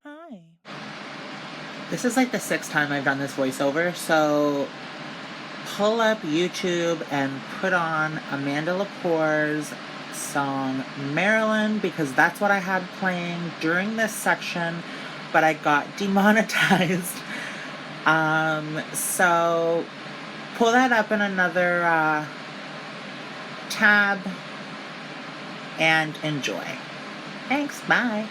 Hi. This is like the 6th time I've done this voiceover, so pull up YouTube and put on Amanda Lepore's song Marilyn, because that's what I had playing during this section, but I got demonetized. So pull that up in another tab and enjoy. Thanks, bye.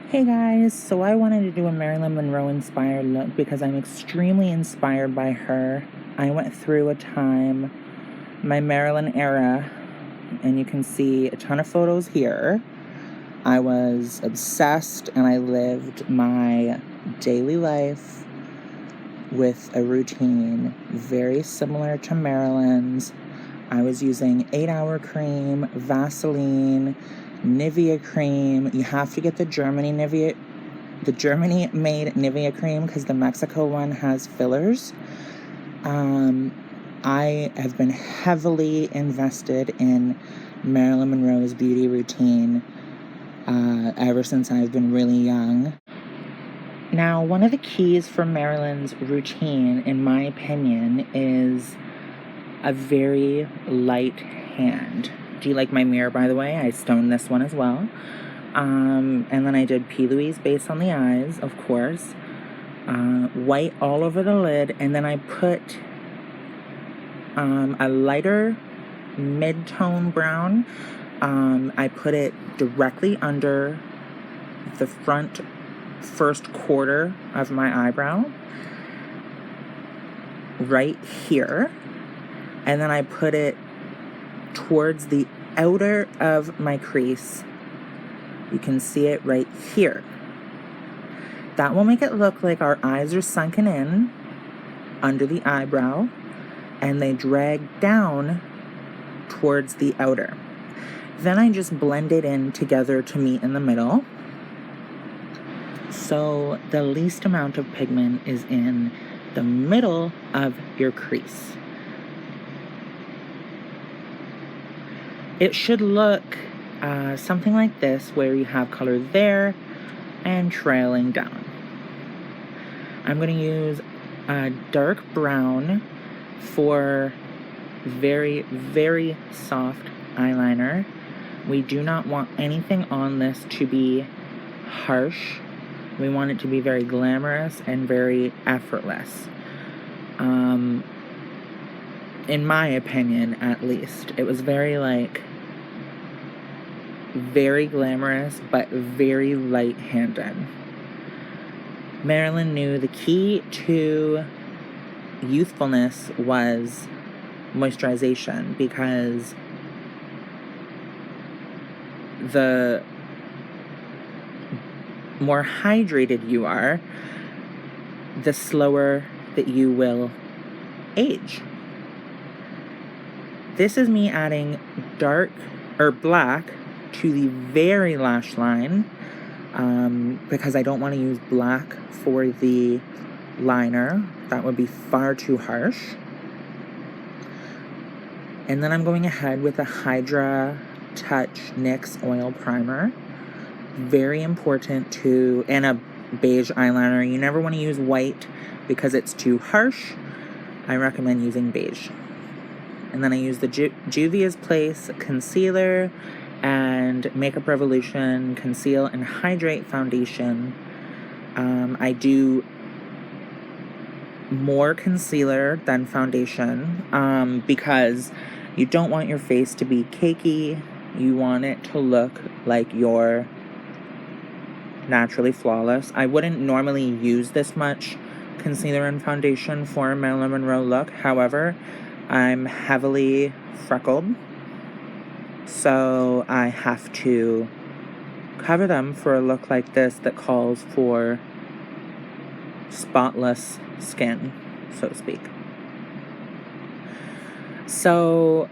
Hey guys, so I wanted to do a Marilyn Monroe inspired look because I'm extremely inspired by her. I went through a time, my Marilyn era, and you can see a ton of photos here. I was obsessed and I lived my daily life with a routine very similar to Marilyn's. I was using 8-hour cream, Vaseline, Nivea cream. You have to get the Germany-made Nivea cream because the Mexico one has fillers. I have been heavily invested in Marilyn Monroe's beauty routine ever since I've been really young. Now, one of the keys for Marilyn's routine, in my opinion, is a very light hand. Do you like my mirror, by the way? I stoned this one as well. And then I did Louise Base on the eyes, of course. White all over the lid. And then I put a lighter mid-tone brown. I put it directly under the first quarter of my eyebrow. Right here. And then I put it towards the outer of my crease. You can see it right here. That will make it look like our eyes are sunken in under the eyebrow and they drag down towards the outer. Then I just blend it in together to meet in the middle. So the least amount of pigment is in the middle of your crease. It should look something like this, where you have color there and trailing down. I'm going to use a dark brown for very, very soft eyeliner. We do not want anything on this to be harsh. We want it to be very glamorous and very effortless. In my opinion, at least. It was very glamorous, but very light-handed. Marilyn knew the key to youthfulness was moisturization, because the more hydrated you are, the slower that you will age. This is me adding dark or black to the very lash line, because I don't want to use black for the liner. That would be far too harsh. And then I'm going ahead with a Hydratouch NYX Oil Primer. Very important and a beige eyeliner. You never want to use white because it's too harsh. I recommend using beige. And then I use the Juvia's Place Concealer and Makeup Revolution Conceal and Hydrate Foundation. I do more concealer than foundation because you don't want your face to be cakey. You want it to look like you're naturally flawless. I wouldn't normally use this much concealer and foundation for a Marilyn Monroe look. However, I'm heavily freckled, so I have to cover them for a look like this that calls for spotless skin, so to speak. So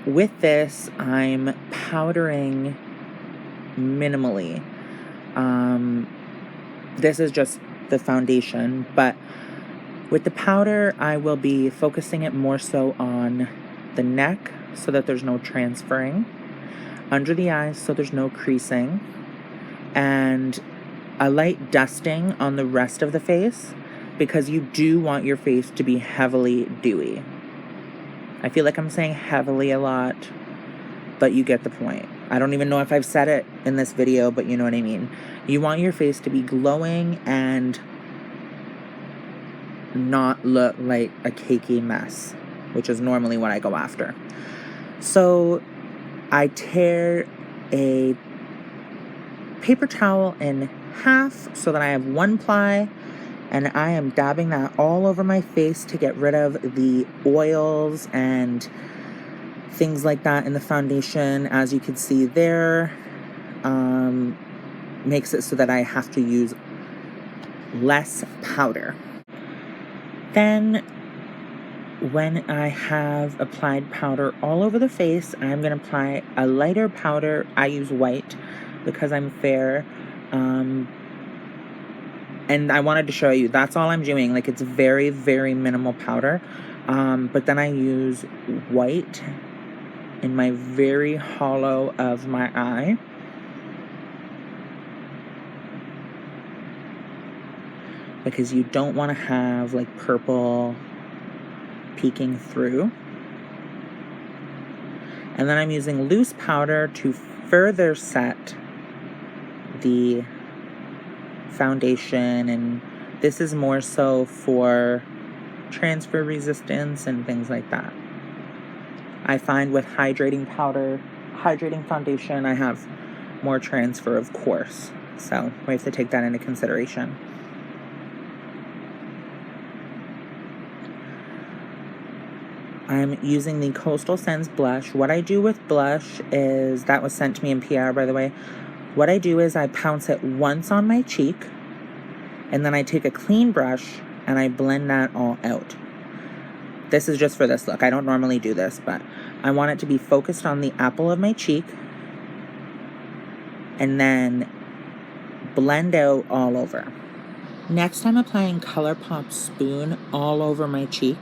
with this, I'm powdering minimally. This is just the foundation, but with the powder, I will be focusing it more so on the neck so that there's no transferring, under the eyes so there's no creasing, and a light dusting on the rest of the face, because you do want your face to be heavily dewy. I feel like I'm saying heavily a lot, but you get the point. I don't even know if I've said it in this video, but you know what I mean. You want your face to be glowing and not look like a cakey mess, which is normally what I go after. So I tear a paper towel in half so that I have one ply, and I am dabbing that all over my face to get rid of the oils and things like that in the foundation. As you can see there, makes it so that I have to use less powder. Then when I have applied powder all over the face, I'm going to apply a lighter powder. I use white because I'm fair. And I wanted to show you, that's all I'm doing. Like, it's very, very minimal powder. But then I use white in my very hollow of my eye. Because you don't want to have like purple peeking through. And then I'm using loose powder to further set the foundation, and this is more so for transfer resistance and things like that. I find with hydrating foundation, I have more transfer, of course. So we have to take that into consideration. I'm using the Coastal Scents blush. What I do with blush is, that was sent to me in PR, by the way. What I do is I pounce it once on my cheek, and then I take a clean brush and I blend that all out. This is just for this look. I don't normally do this, but I want it to be focused on the apple of my cheek, and then blend out all over. Next, I'm applying ColourPop Spoon all over my cheek,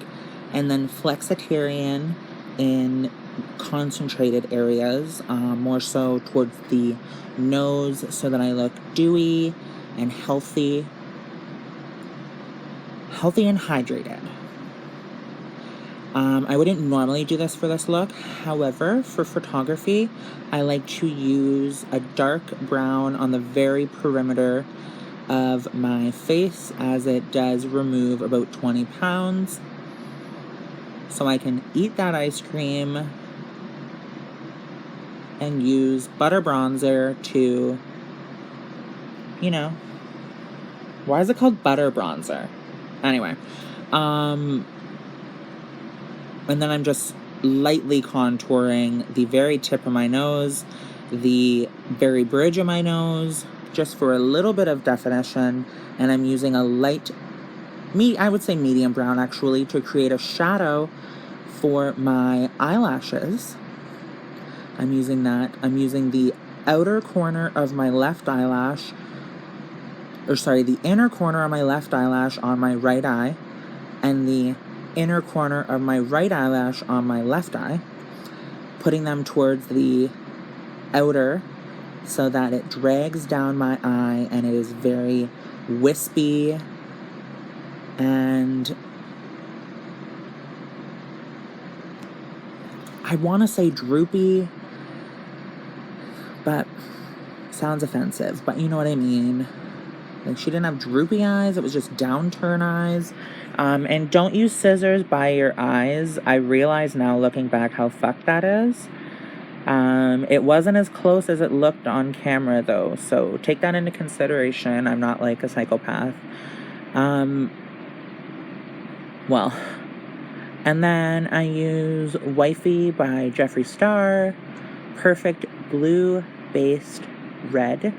and then Flexitarian in concentrated areas, more so towards the nose, so that I look dewy and healthy and hydrated. I wouldn't normally do this for this look. However, for photography, I like to use a dark brown on the very perimeter of my face, as it does remove about 20 pounds. So I can eat that ice cream and use butter bronzer to, you know, why is it called butter bronzer? Anyway, and then I'm just lightly contouring the very tip of my nose, the very bridge of my nose, just for a little bit of definition. And I'm using a light, I would say medium brown actually, to create a shadow for my eyelashes. I'm using that. I'm using the outer corner of my left eyelash, the inner corner of my left eyelash on my right eye, and the inner corner of my right eyelash on my left eye, putting them towards the outer so that it drags down my eye and it is very wispy and I want to say droopy, but sounds offensive, but you know what I mean. Like, she didn't have droopy eyes, it was just downturn eyes. And don't use scissors by your eyes. I realize now, looking back, how fucked that is. It wasn't as close as it looked on camera, though, so take that into consideration. I'm not like a psychopath. Well, and then I use Wifey by Jeffree Star, Perfect Blue based red,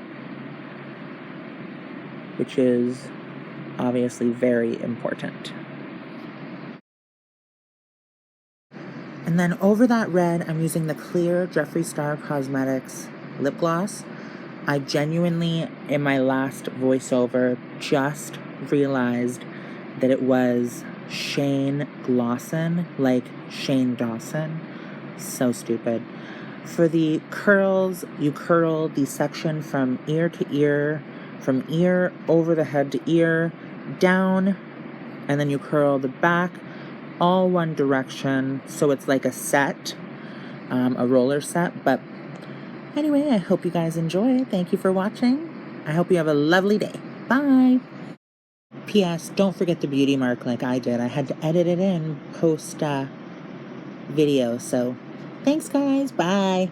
which is obviously very important. And then over that red, I'm using the clear Jeffree Star Cosmetics lip gloss. I genuinely, in my last voiceover, just realized that it was Shane Glossin, like Shane Dawson. So stupid. For the curls, you curl the section from ear to ear, from ear over the head to ear, down, and then you curl the back, all one direction, so it's like a set, a roller set. But anyway, I hope you guys enjoy. Thank you for watching. I hope you have a lovely day. Bye. P.S. Don't forget the beauty mark like I did. I had to edit it in post video. So thanks, guys. Bye.